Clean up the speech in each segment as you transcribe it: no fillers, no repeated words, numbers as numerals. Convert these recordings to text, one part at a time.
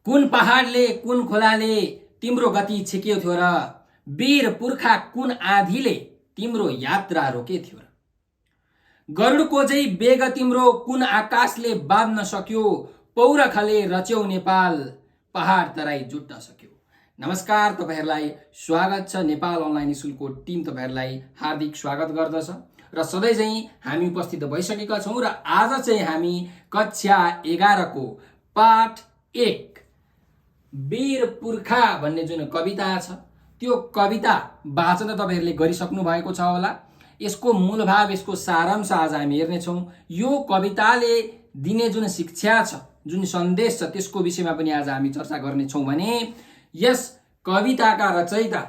कुन पहाडले कुन खोलाले तिम्रो गति छेक्यो थियो र वीर पुर्खा कुन आँधीले तिम्रो यात्रा रोके थियो र गरुडको झै बेग तिम्रो कुन आकाशले बाँध्न सक्यो पौरखले रच्यौ नेपाल पहाड तराई जुट्न सक्यो। नमस्कार, तपाईहरुलाई स्वागत छ। नेपाल अनलाइन स्कुलको टिम तपाईहरुलाई हार्दिक स्वागत गर्दछ र सधैँ चाहिँ हामी उपस्थित भइसकेका छौं र आज चाहिँ हामी कक्षा 11 को पाठ 1 वीर पुर्खा भन्ने जुन कविता छ त्यो कविता वाचन तपाईहरुले गरिसक्नु भएको छ होला। यसको मूल भाव, यसको सारांश आज हामी हेर्ने छौं। यो कविताले दिने जुन शिक्षा छ, जुन सन्देश छ, त्यसको विषयमा पनि आज हामी चर्चा गर्ने छौं भने यस कविताका रचयिता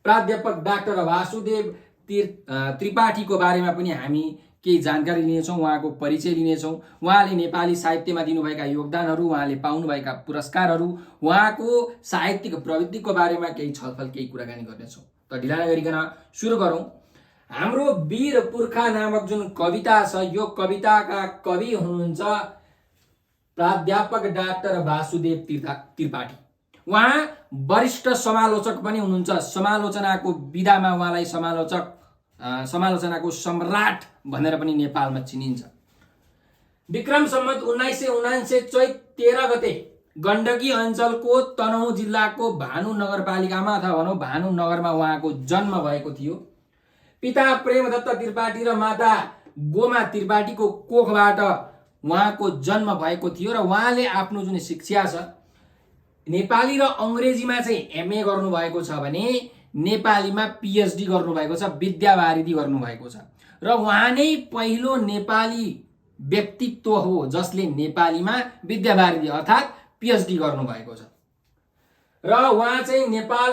प्राध्यापक डाक्टर वासुदेव त्रिपाठीको बारेमा पनि हामी केही जानकारी लिनेछौं, उहाँको परिचय लिनेछौं। उहाँले नेपाली साहित्यमा दिनुभएका योगदानहरू, उहाँले पाउनुभएका पुरस्कारहरू, उहाँको साहित्यिक प्रवृत्तिको बारेमा केही छलफल, केही कुराकानी गर्नेछौं। त ढिला नगरिकन सुरु गरौं। हाम्रो वीर पुर्खा नामक जुन कविता छ, यो कविताका कवि हुनुहुन्छ प्राध्यापक डाक्टर वासुदेव त्रिपाठी। उहाँ वरिष्ठ समालोचक पनि हुनुहुन्छ। समालोचनाको विधामा उहाँलाई समालोचनाको सम्राट भनेर पनि नेपालमा चिनिन्छ। विक्रम सम्वत 1979 चैत 13 गते गण्डकी अञ्चलको तनहुँ जिल्लाको भानु नगरपालिकामा अथवा भनौं भानु नगरमा उहाँको जन्म भएको थियो। पिता प्रेमदत्त त्रिपाठी र माता गोमा त्रिपाठीको कोखबाट उहाँको जन्म भएको थियो र उहाँले आफ्नो जुन शिक्षा छ, नेपाली र अंग्रेजीमा चाहिँ एमए गर्नुभएको छ भने नेपालीमा पीएचडी गर्नुभएको छ, विद्यावारिधि गर्नुभएको छ र उहाँ नै पहिलो नेपाली व्यक्तित्व हो जसले नेपालीमा विद्यावारिधि अर्थात् पीएचडी गर्नुभएको छ। र उहाँ चाहिँ नेपाल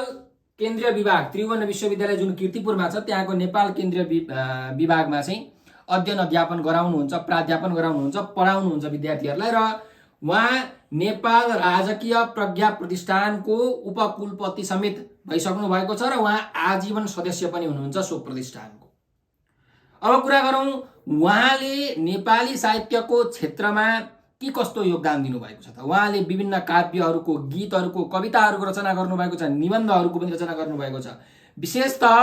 केन्द्रीय विभाग त्रिभुवन विश्वविद्यालय जुन कीर्तिपुरमा छ त्यहाँको नेपाल केन्द्रीय विभागमा चाहिँ अध्ययन अध्यापन गराउनुहुन्छ, प्राध्यापन गराउनुहुन्छ, पढाउनुहुन्छ विद्यार्थीहरूलाई र उहाँ नेपाल राजकीय प्रज्ञा प्रतिष्ठानको उपकुलपति समेत भइसक्नु भएको छ र उहाँ आजीवन सदस्य पनि हुनुहुन्छ सो प्रतिष्ठानको। अब कुरा गरौं उहाँले नेपाली साहित्यको क्षेत्रमा के कस्तो योगदान दिनुभएको छ त। उहाँले विभिन्न काव्यहरूको, गीतहरूको, कविताहरूको रचना गर्नुभएको छ, निबन्धहरूको पनि रचना गर्नुभएको छ। विशेषतः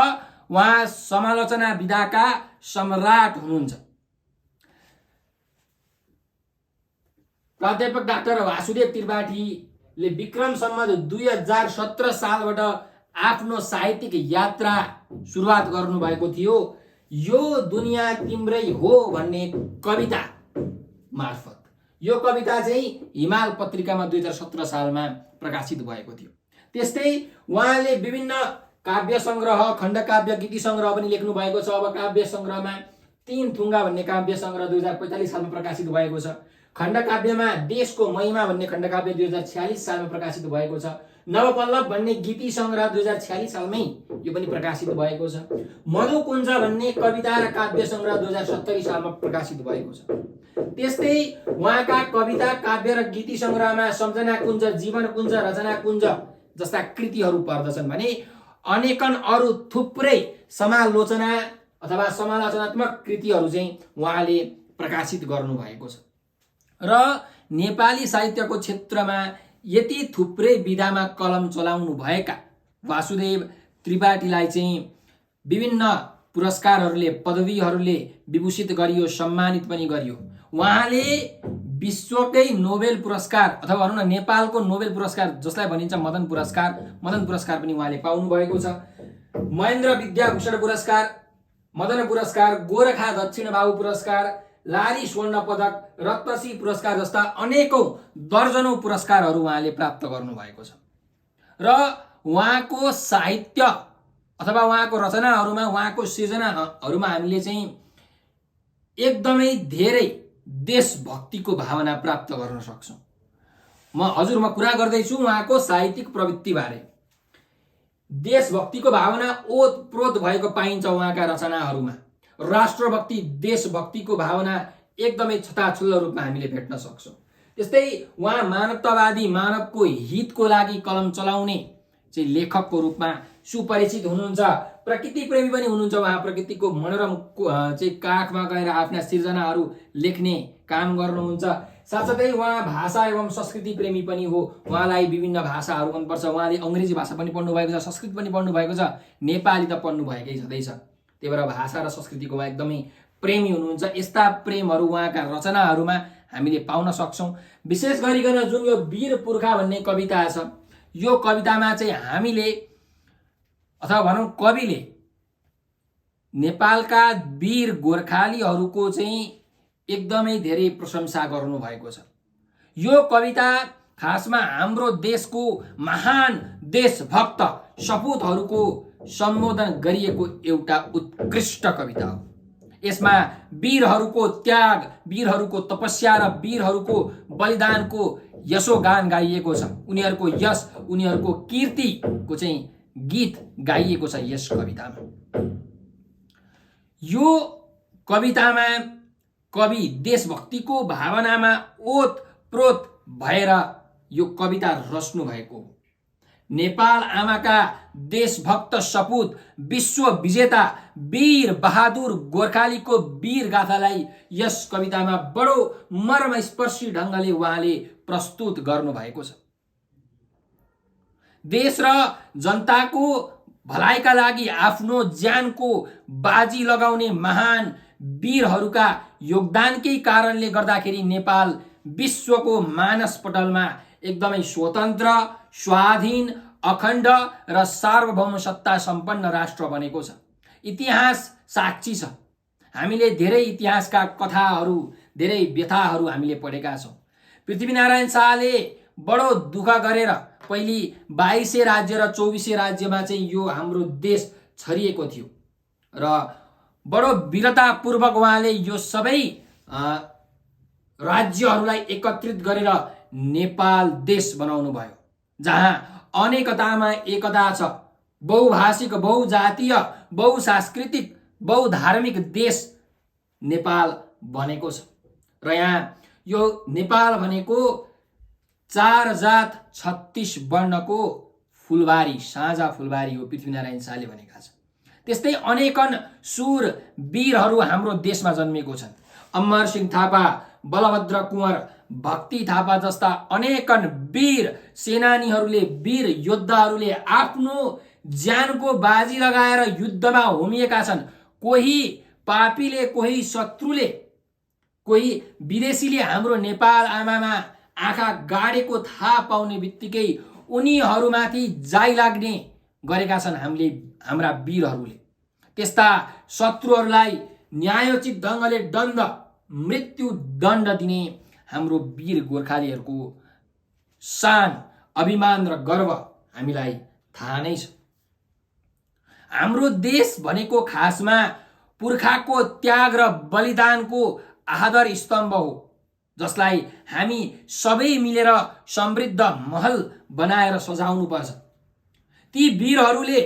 उहाँ समालोचना विधाका सम्राट हुनुहुन्छ। प्राध्यापक डाक्टर वासुदेव त्रिपाठीले विक्रम सम्वत 2017 सालबाट आफ्नो साहित्यिक यात्रा सुरुवात गर्नुभएको थियो। यो दुनिया तिम्रै हो भन्ने कविता मार्फत। यो कविता चाहिँ हिमाल पत्रिकामा 2017 सालमा प्रकाशित भएको थियो। त्यस्तै उहाँले विभिन्न काव्य संग्रह, खण्डकाव्य, गीति संग्रह पनि लेख्नु भएको छ। अब काव्य संग्रहमा 3 थुङ्गा भन्ने काव्य संग्रह 2045 सालमा प्रकाशित भएको छ। खण्डकाव्यमा देशको महिमा भन्ने खण्डकाव्य 2046 सालमा प्रकाशित भएको छ। नवपल्लव भन्ने गीति संग्रह 2046 सालमै यो पनि प्रकाशित भएको छ। मधुकुञ्ज भन्ने कविता र काव्य संग्रह 2070 सालमा प्रकाशित भएको छ। त्यस्तै उहाँका कविता, काव्य र गीति संग्रहमा सम्झना कुञ्ज, जीवन कुञ्ज, रचना कुञ्ज जस्ता कृतिहरू पर्दछन् भने अनेकन अरू थुप्रै समालोचना अथवा समालोचनात्मक कृतिहरू चाहिँ उहाँले प्रकाशित गर्नु भएको छ। र नेपाली साहित्यको क्षेत्रमा यति थुप्रै विधामा कलम चलाउनु भएका वासुदेव त्रिपाठीलाई चाहिँ विभिन्न पुरस्कारहरूले, पदवीहरूले विभूषित गरियो, सम्मानित पनि गरियो। उहाँले विश्वकै नोबेल पुरस्कार अथवा भनौँ न नेपालको नोबेल पुरस्कार जसलाई भनिन्छ मदन पुरस्कार पनि उहाँले पाउनु भएको छ। महेन्द्र विद्याभूषण पुरस्कार, मदन पुरस्कार, गोरखा दक्षिण बाहु पुरस्कार, लारी स्वर्ण पदक, रत्नश्री पुरस्कार जस्ता अनेकौं दर्जनौं पुरस्कारहरू उहाँले प्राप्त गर्नु भएको छ। र उहाँको साहित्य अथवा उहाँको रचनाहरूमा, उहाँको सृजनाहरूमा हामीले चाहिँ एकदमै धेरै देशभक्तिको भावना प्राप्त गर्न सक्छौं। म कुरा गर्दैछु उहाँको साहित्यिक प्रवृत्ति बारे। देशभक्तिको भावना ओतप्रोत भएको पाइन्छ उहाँका रचनाहरूमा। राष्ट्रभक्ति, देशभक्तिको भावना एकदमै छताछुल्लो रूपमा हामीले भेट्न सक्छौं। त्यस्तै उहाँ मानवतावादी, मानवको हितको लागि कलम चलाउने चाहिँ लेखकको रूपमा सुपरिचित हुनुहुन्छ। प्रकृति प्रेमी पनि हुनुहुन्छ। उहाँ प्रकृतिको मनोरम चाहिँ काखमा गएर आफ्ना सिर्जनाहरू लेख्ने काम गर्नुहुन्छ। साथसाथै उहाँ भाषा एवं संस्कृति प्रेमी पनि हो। उहाँलाई विभिन्न भाषाहरू मनपर्छ। उहाँले अङ्ग्रेजी भाषा पनि पढ्नु भएको छ, संस्कृत पनि पढ्नु भएको छ, नेपाली त पढ्नु भएकै छँदैछ। त्यही भएर भाषा र संस्कृतिको उहाँ एकदमै प्रेमी हुनुहुन्छ। यस्ता प्रेमहरू उहाँका रचनाहरूमा हामीले पाउन सक्छौँ। विशेष गरिकन जुन यो वीर पुर्खा भन्ने कविता छ, यो कवितामा चाहिँ हामीले अथवा भनौँ कविले नेपालका वीर गोर्खालीहरूको चाहिँ एकदमै धेरै प्रशंसा गर्नुभएको छ। यो कविता खासमा हाम्रो देशको महान देशभक्त सपुतहरूको सम्बोधन गरिएको एउटा उत्कृष्ट कविता हो। यसमा वीरहरूको त्याग, वीरहरूको तपस्या र वीरहरूको बलिदानको यशोगान गाइएको छ। उनीहरूको यश, उनीहरूको कीर्तिको चाहिँ गीत गाइएको छ यस कवितामा। यो कवितामा कवि देशभक्तिको भावनामा ओतप्रोत भएर यो कविता रच्नु भएको हो। नेपाल आमाका देशभक्त सपुत, विश्व विजेता वीर बहादुर गोर्खालीको वीर गाथालाई यस कवितामा बडो मर्मस्पर्शी ढङ्गले उहाँले प्रस्तुत गर्नुभएको छ। देश र जनताको भलाइका लागि आफ्नो ज्यानको बाजी लगाउने महान वीरहरूका योगदानकै कारणले गर्दाखेरि नेपाल विश्वको मानसपटलमा एकदमै स्वतन्त्र, स्वाधीन, अखण्ड र सार्वभौम सत्ता सम्पन्न राष्ट्र बनेको छ। इतिहास साक्षी छ। हामीले धेरै इतिहासका कथाहरू, धेरै व्यथाहरू हामीले पढेका छौँ। पृथ्वीनारायण शाहले बडो दुःख गरेर पहिले 22 राज्य र 24 राज्यमा चाहिँ यो हाम्रो देश छरिएको थियो र बडो वीरतापूर्वक उहाँले यो सबै राज्यहरूलाई एकत्रित गरेर नेपाल देश बनाउनु भयो, जहाँ अनेकतामा एकता छ। बहुभाषिक, बहुजातीय, बहुसांस्कृतिक, बहुधार्मिक देश नेपाल बनेको छ। र यहाँ यो नेपाल भनेको 4 जात 36 वर्णको फुलबारी, साझा फुलबारी हो, पृथ्वीनारायण शाहले भनेका छन्। त्यस्तै अनेकन शूर वीरहरू हाम्रो देशमा जन्मेको छन्। अमर सिंह थापा, बलभद्र कुँवर, भक्ति थापा जस्ता अनेकन वीर सेनानीहरूले, वीर योद्धाहरूले आफ्नो ज्यानको बाजी लगाएर युद्धमा होमिएका छन्। कोही पापीले, कोही शत्रुले, कोही विदेशीले हाम्रो नेपाल आमामा आँखा गाडेको थाहा पाउने बित्तिकै उनीहरूमाथि जाई लाग्ने गरेका छन् हाम्रा वीरहरूले। त्यस्ता शत्रुहरूलाई न्यायोचित ढङ्गले दण्ड, मृत्यु दण्ड दिने हाम्रो वीर गोर्खालीहरूको शान, अभिमान र गर्व हामीलाई थाहा नै छ। हाम्रो देश भनेको खासमा पुर्खाको त्याग र बलिदानको आधार स्तम्भ हो, जसलाई हामी सबै मिलेर समृद्ध महल बनाएर सजाउनु पर्छ। ती वीरहरूले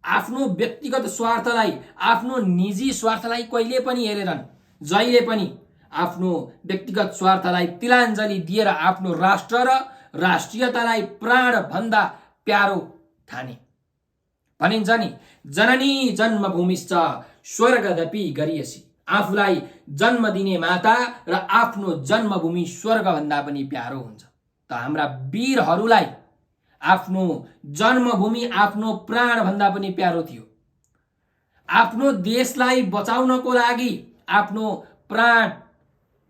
आफ्नो व्यक्तिगत स्वार्थलाई, आफ्नो निजी स्वार्थलाई कहिले पनि हेरेनन्। जहिले पनि आफ्नो व्यक्तिगत स्वार्थलाई तिलाञ्जली दिएर आफ्नो राष्ट्र र राष्ट्रियतालाई प्राण भन्दा प्यारो ठाने। भनिन्छ नि, जननी जन्मभूमिश्च स्वर्गदपि गरियसी। आफूलाई जन्म दिने माता र आफ्नो जन्मभूमि स्वर्गभन्दा पनि प्यारो हुन्छ। त हाम्रा वीरहरूलाई आफ्नो जन्मभूमि, आफ्नो प्राण भन्दा पनि प्यारो थियो। आफ्नो देशलाई बचाउनको लागि आफ्नो प्राण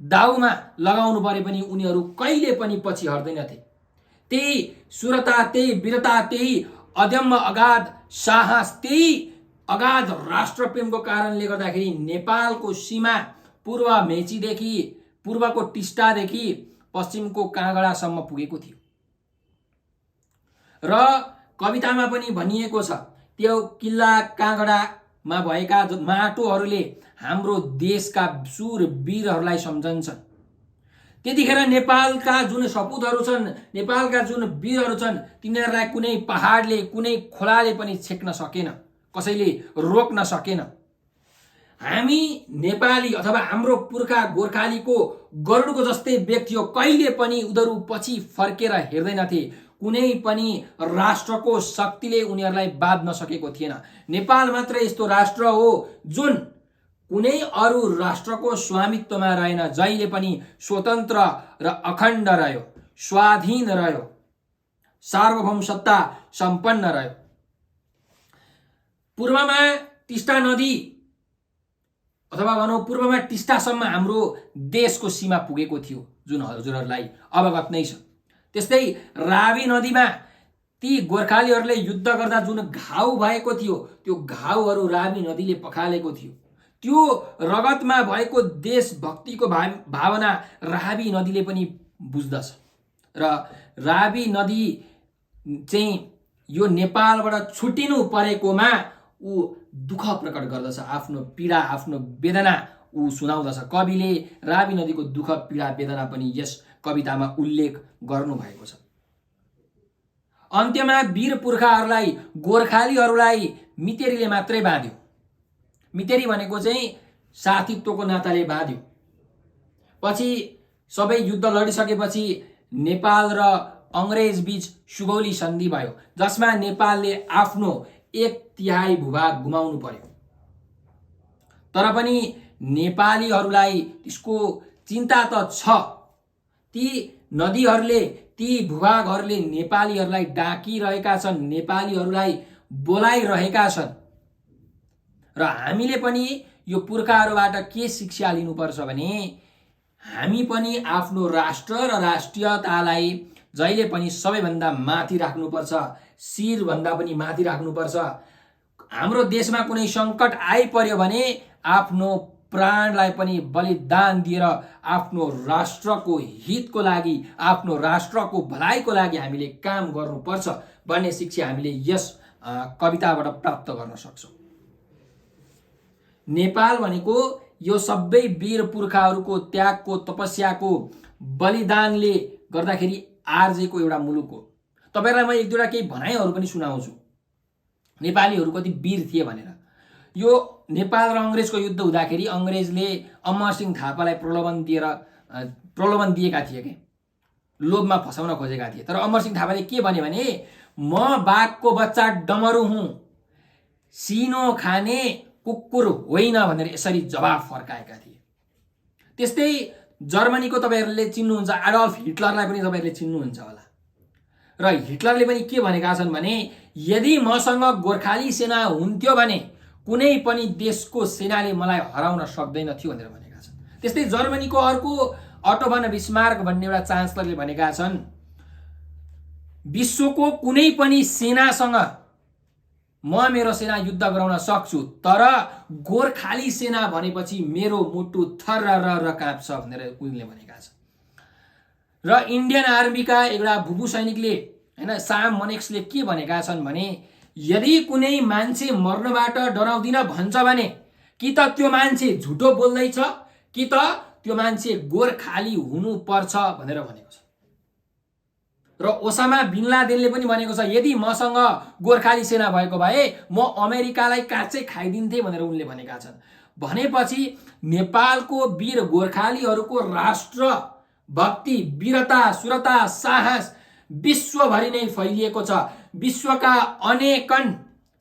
दाउमा लगाउनु परे पनि उनीहरू कहिले पनि पछि हट्दैनथे। त्यही सुरता, त्यही वीरता, त्यही अदम्य अगाध साहस, त्यही अगाध राष्ट्रप्रेमको कारणले गर्दाखेरि नेपालको सीमा पूर्व मेचीदेखि, पूर्वको टिस्टादेखि पश्चिमको काँगडासम्म पुगेको थियो। र कवितामा पनि भनिएको छ, त्यो किल्ला काँगडामा भएका माटोहरूले हाम्रो देशका शूर वीरहरूलाई सम्झन्छन्। त्यतिखेर नेपालका जुन सपुतहरू छन्, नेपालका जुन वीरहरू छन्, तिनीहरूलाई कुनै पहाडले, कुनै खोलाले पनि छेक्न सकेन, कसैले रोक्न सकेन। हामी नेपाली अथवा हाम्रो पुर्खा गोर्खालीको गरुडको जस्तै व्यक्ति हो। कहिले पनि उनीहरू पछि फर्केर हेर्दैनथे। कुनै पनि राष्ट्रको शक्तिले उनीहरूलाई बाध्न सकेको थिएन। नेपाल मात्र यस्तो राष्ट्र हो जुन कुनै अरू राष्ट्रको स्वामित्वमा रहेन, जहिले पनि स्वतन्त्र र अखण्ड रह्यो, स्वाधीन रह्यो, सार्वभौम सत्ता सम्पन्न रह्यो। पूर्वमा टिस्टा नदी अथवा भनौँ पूर्वमा टिस्टासम्म हाम्रो देशको सीमा पुगेको थियो, जुन हजुरहरूलाई अवगत नै छ। त्यस्तै रावी नदीमा ती गोर्खालीहरूले युद्ध गर्दा जुन घाउ भएको थियो, त्यो घाउहरू रावी नदीले पखालेको थियो। त्यो रगतमा भएको देशभक्तिको भावना रावी नदीले पनि बुझ्दछ र रावी नदी चाहिँ यो नेपालबाट छुटिनु परेकोमा ऊ दुःख प्रकट गर्दछ, आफ्नो पीडा आफ्नो वेदना ऊ सुनाउँदछ। कविले रावी नदीको दुःख पीडा वेदना पनि यस कवितामा उल्लेख गर्नुभएको छ। अन्त्यमा वीर पुर्खाहरूलाई गोर्खालीहरूलाई मितेरीले मात्रै बाँध्यो। मितेरी भनेको चाहिँ साथीत्वको नाताले बाँध्यो। पछि सबै युद्ध लडिसकेपछि नेपाल र अङ्ग्रेज बीच सुगौली सन्धि भयो, जसमा नेपालले आफ्नो 1/3 भूभाग गुमाउनु पर्यो। तर पनि नेपालीहरूलाई त्यसको चिन्ता त छ। ती नदीहरूले ती भूभागहरूले नेपालीहरूलाई डाकिरहेका छन्, नेपालीहरूलाई बोलाइरहेका छन् र हामीले पनि यो पुर्खाहरूबाट के शिक्षा लिनुपर्छ भने हामी पनि आफ्नो राष्ट्र र राष्ट्रियतालाई जहिले पनि सबैभन्दा माथि राख्नुपर्छ, शिरभन्दा पनि माथि राख्नुपर्छ। हाम्रो देशमा कुनै सङ्कट आइपर्यो भने आफ्नो प्राणलाई पनि बलिदान दिएर आफ्नो राष्ट्रको हितको लागि, आफ्नो राष्ट्रको भलाइको लागि हामीले काम गर्नुपर्छ भन्ने शिक्षा हामीले यस कविताबाट प्राप्त गर्न सक्छौँ। नेपाल भनेको यो सबै वीर पुर्खाहरूको त्यागको, तपस्याको, बलिदानले गर्दाखेरि आर्जेको एउटा मुलुक हो। तपाईहरुलाई म एक दुईवटा केही भनाइहरू पनि सुनाउँछु, नेपालीहरू कति वीर थिए भनेर। यो नेपाल र अङ्ग्रेजको युद्ध हुँदाखेरि अङ्ग्रेजले अमरसिंह थापालाई प्रलोभन दिएका थिए के, लोभमा फसाउन खोजेका थिए। तर अमरसिंह थापाले के भने म बाघको बच्चा डमरू हुँ, सिनो खाने कुकुर होइन भनेर यसरी जवाफ फर्काएका थिए। त्यस्तै जर्मनीको तपाईहरुले चिन्नुहुन्छ एडल्फ हिटलरलाई पनि तपाईहरुले चिन्नुहुन्छ होला। र हिटलरले पनि के भनेका छन् भने यदि मसँग गोर्खाली सेना हुन्थ्यो भने कुनै पनि देशको सेनाले मलाई हराउन सक्दैन थियो भनेर भनेका छन्। त्यस्तै जर्मनीको अर्को अटो भन बिस्मार्क भन्ने एउटा चान्सलरले भनेका छन् विश्वको कुनै पनि सेनासँग म मेरो सेना युद्ध गराउन सक्छु, तर गोर्खाली सेना भनेपछि मेरो मुटु थर्रर काँप्छ भनेर उनले भनेका छन्। र इन्डियन आर्मीका एउटा भुभु सैनिकले हैन साम मनेक्सले के भनेका छन् भने यदि कुनै मान्छे मर्नबाट डराउँदिन भन्छ भने कि त त्यो मान्छे झुटो बोल्दैछ कि त त्यो मान्छे गोर्खाली हुनुपर्छ भनेर भनेको छ। र ओसामा बिन लादेनले पनि भनेको छ यदि मसँग गोर्खाली सेना भएको भए म अमेरिकालाई काच्चै खाइदिन्थे भनेर उनले भनेका छन्। भनेपछि नेपालको वीर गोर्खालीहरूको राष्ट्र भक्ति, वीरता, सुरता, साहस विश्वभरि नै फैलिएको छ। विश्वका अनेकन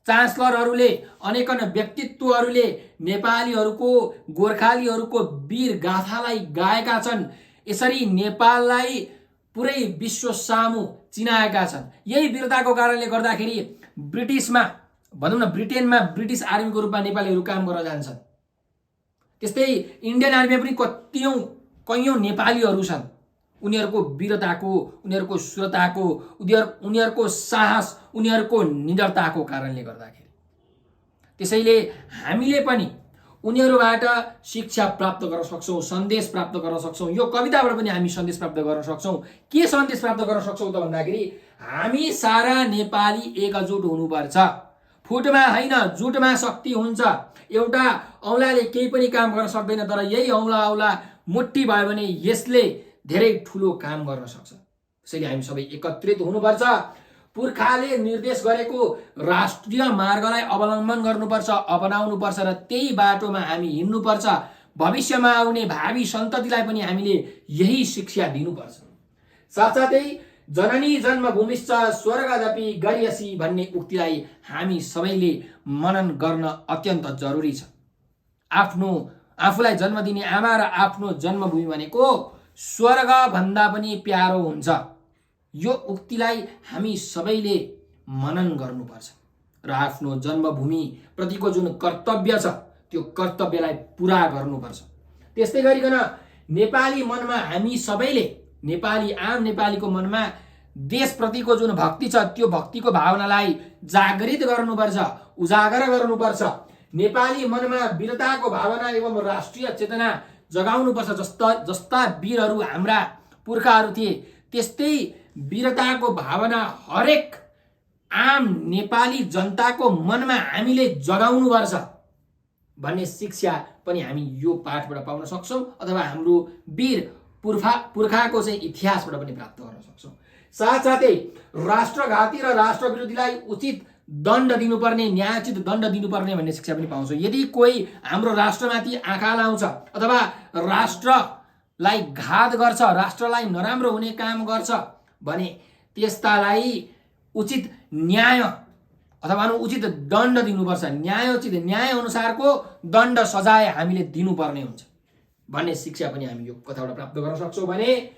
चान्सलरहरूले, अनेकन व्यक्तित्वहरूले नेपालीहरूको, गोर्खालीहरूको वीर गाथालाई गाएका छन्। यसरी नेपाललाई पुरै विश्व सामु चिनाएका छन्। यही वीरताको कारणले गर्दाखेरि ब्रिटिसमा भनौँ न ब्रिटेनमा ब्रिटिस आर्मीको रूपमा नेपालीहरू काम गर्न जान्छन्। त्यस्तै इन्डियन आर्मीमा पनि कैयौं नेपालीहरू छन्। उनीहरूको वीरताको, उनीहरूको सुरताको, उनीहरूको साहस, उनीहरूको निडरताको कारणले गर्दाखेरि। त्यसैले हामीले पनि उनीहरूबाट शिक्षा प्राप्त गर्न सक्छौं, सन्देश प्राप्त गर्न सक्छौं। यो कविताबाट पनि हामी सन्देश प्राप्त गर्न सक्छौं। के सन्देश प्राप्त गर्न सक्छौं त भन्दाखेरि हामी सारा नेपाली एकजुट हुनुपर्छ। फुटमा हैन जुटमा शक्ति हुन्छ। एउटा औंलाले केही पनि काम गर्न सक्दैन, तर यही औंला मुट्ठी भयो भने यसले धेरै ठुलो काम गर्न सक्छ। त्यसैले हामी सबै एकत्रित हुनुपर्छ। पुर्खाले निर्देश गरेको राष्ट्रिय मार्गलाई अवलम्बन गर्नुपर्छ, अपनाउनुपर्छ र त्यही बाटोमा हामी हिँड्नुपर्छ। भविष्यमा आउने भावी सन्ततिलाई पनि हामीले यही शिक्षा दिनुपर्छ। साथसाथै जननी जन्मभूमिश्च स्वर्गदपि गरीयसी भन्ने उक्तिलाई हामी सबैले मनन गर्न अत्यन्त जरुरी छ। आफूलाई जन्म दिने आमा र आफ्नो जन्मभूमि भनेको स्वर्ग भन्दा पनि प्यारो हुन्छ। यो उक्तिलाई हामी सबैले मनन गर्नुपर्छ र आफ्नो जन्मभूमि प्रतिको जुन कर्तव्य छ त्यो कर्तव्यलाई पूरा गर्नुपर्छ। त्यस्तै गरिकन नेपाली मनमा हामी सबैले आम नेपालीको मनमा देशप्रतिको जुन भक्ति छ त्यो भक्तिको भावनालाई जागृत गर्नुपर्छ, उजागर गर्नुपर्छ। नेपाली मनमा वीरताको भावना एवं राष्ट्रिय चेतना जगाउनुपर्छ। जस्ता वीरहरू हाम्रा पुर्खाहरू थिए त्यस्तै वीरताको भावना हरेक आम नेपाली जनताको मनमा हामीले जगाउनुपर्छ भन्ने शिक्षा पनि हामी यो पाठबाट पाउन सक्छौँ अथवा हाम्रो वीर पुर्खाको चाहिँ इतिहासबाट पनि प्राप्त गर्न सक्छौँ। साथसाथै राष्ट्रघाती र राष्ट्रविरोधीलाई उचित दण्ड दिनुपर्ने, न्यायोचित दण्ड दिनुपर्ने भन्ने शिक्षा पनि पाउँछौँ। यदि कोही हाम्रो राष्ट्रमाथि आँखा लाउँछ अथवा राष्ट्रलाई घात गर्छ, राष्ट्रलाई नराम्रो हुने काम गर्छ भने त्यस्तालाई उचित न्याय अथवा उचित दण्ड दिनुपर्छ। न्यायोचित न्याय अनुसारको दण्ड सजाय हामीले दिनुपर्ने हुन्छ भन्ने शिक्षा पनि हामी यो कथाबाट प्राप्त गर्न सक्छौँ। भने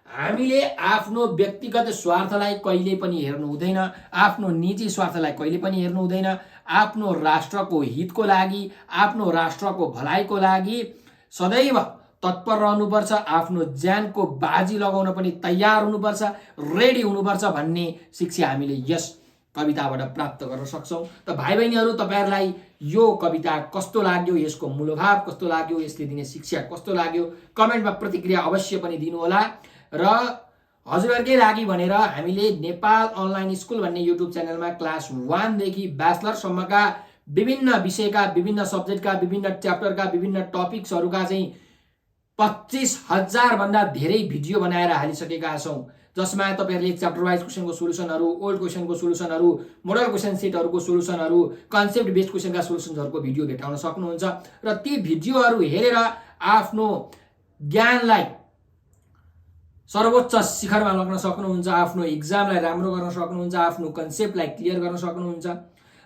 हामीले आफ्नो व्यक्तिगत स्वार्थलाई कहिले पनि हेर्नु हुँदैन, आफ्नो निजी स्वार्थलाई कहिले पनि हेर्नु हुँदैन। आफ्नो राष्ट्रको हितको लागि, आफ्नो राष्ट्रको भलाइको लागि सदैव तत्पर रहनुपर्छ। आफ्नो ज्यानको बाजी लगाउन पनि तयार हुनुपर्छ, रेडी हुनुपर्छ भन्ने शिक्षा हामीले यस कविताबाट प्राप्त गर्न सक्छौँ। त भाइ बहिनीहरू, तपाईहरुलाई यो कविता कस्तो लाग्यो, यसको मूलभाव कस्तो लाग्यो, यसले दिने शिक्षा कस्तो लाग्यो कमेन्टमा प्रतिक्रिया अवश्य पनि दिनुहोला। र हजुरहरुकै लागि भनेर हामीले नेपाल अनलाइन स्कुल भन्ने युट्युब च्यानलमा क्लास 1 देखि ब्याचलरसम्मका विभिन्न विषयका, विभिन्न सब्जेक्टका, विभिन्न च्याप्टरका, विभिन्न टपिक्सहरुका चाहिँ 25,000 भन्दा धेरै भिडियो बनाएर हालिसकेका छौं, जसमा तपाईहरुले च्याप्टर वाइज क्वेशनको सोलुसनहरु, ओल्ड क्वेशनको सोलुसनहरु, मोडल क्वेशन सेटहरुको सोलुसनहरु, कन्सेप्ट बेस्ड क्वेशनका सोलुसनहरुको भिडियो भेटाउन सक्नुहुन्छ र ती भिडियोहरु हेरेर आफ्नो ज्ञानलाई सर्वोच्च शिखरमा लग्न सक्नुहुन्छ, आफ्नो एक्जामलाई राम्रो गर्न सक्नुहुन्छ, आफ्नो कन्सेप्टलाई क्लियर गर्न सक्नुहुन्छ।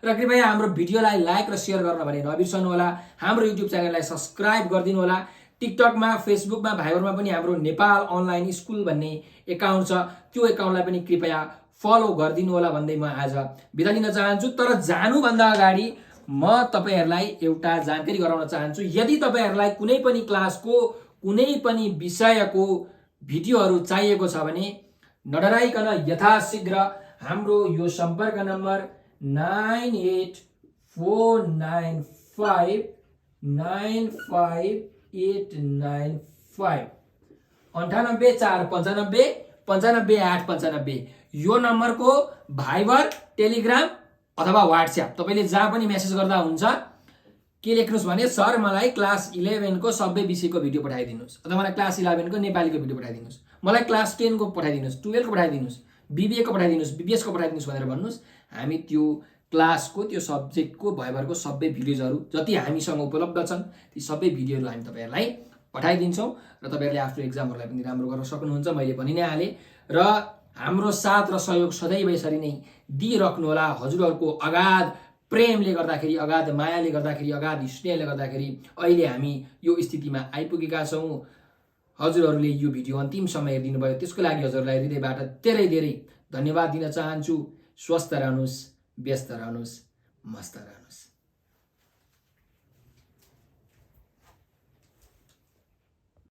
र कृपया हाम्रो भिडियोलाई लाइक र शेयर गर्न भने नबिर्सनु होला। हाम्रो युट्युब च्यानललाई सब्स्क्राइब गरिदिनु होला। टिकटकमा, फेसबुकमा, भाइबरमा पनि हाम्रो नेपाल अनलाइन स्कुल भन्ने एकाउन्ट छ, त्यो एकाउन्टलाई पनि कृपया फलो गरिदिनु होला भन्दै म आज बिदा लिन चाहन्छु। तर जानुभन्दा अगाडि म तपाईहरुलाई एउटा जानकारी गराउन चाहन्छु। यदि तपाईहरुलाई कुनै पनि क्लासको, कुनै पनि विषयको भिडियोहरु चाहिएको छ भने नडराइकन यथाशीघ्र हाम्रो यो सम्पर्क नम्बर 9849595895 9849595895 यो नम्बरको भाइबर, टेलिग्राम अथवा व्हाट्सएप तपाईले जहाँ पनि मेसेज गर्दा हुन्छ। के लेख्नुस् भने सर मलाई क्लास 11 को सबै विषयको भिडियो पठाइदिनुस् अथवा मलाई क्लास 11 को नेपालीको भिडियो पठाइदिनुस्, मलाई क्लास 10 को पठाइदिनुस्, 12 को पठाइदिनुस्, बीबीए को पठाइदिनुस्, बीबीएस को पठाइदिनुस् भनेर भन्नुस्। हामी त्यो क्लासको, त्यो सब्जेक्टको भाइबरको सबै भिडियोजहरु जति हामीसँग उपलब्ध छन् ती सबै भिडियोहरु हामी तपाईहरुलाई पठाइदिन्छौं र तपाईहरुले आफ्नो एक्जामहरुलाई पनि राम्रो गर्न सक्नुहुन्छ। मैले भनि नै हाले र हाम्रो साथ र सहयोग सदैव यसरी नै दिइराख्नु होला। हजुरहरुको अगाध प्रेमले गर्दाखेरि, अगाध मायाले गर्दाखेरि, अगाध स्नेहले गर्दाखेरि अहिले हामी यो स्थितिमा आइपुगेका छौं। हजुरहरुले यो भिडियो अन्तिमसम्म हेरिदिनु भयो, त्यसको लागि हजुरलाई हृदयबाट धेरै धेरै धन्यवाद दिन चाहन्छु। स्वस्थ रहनुस्, व्यस्त रहनुस्, मस्त रहनुस्।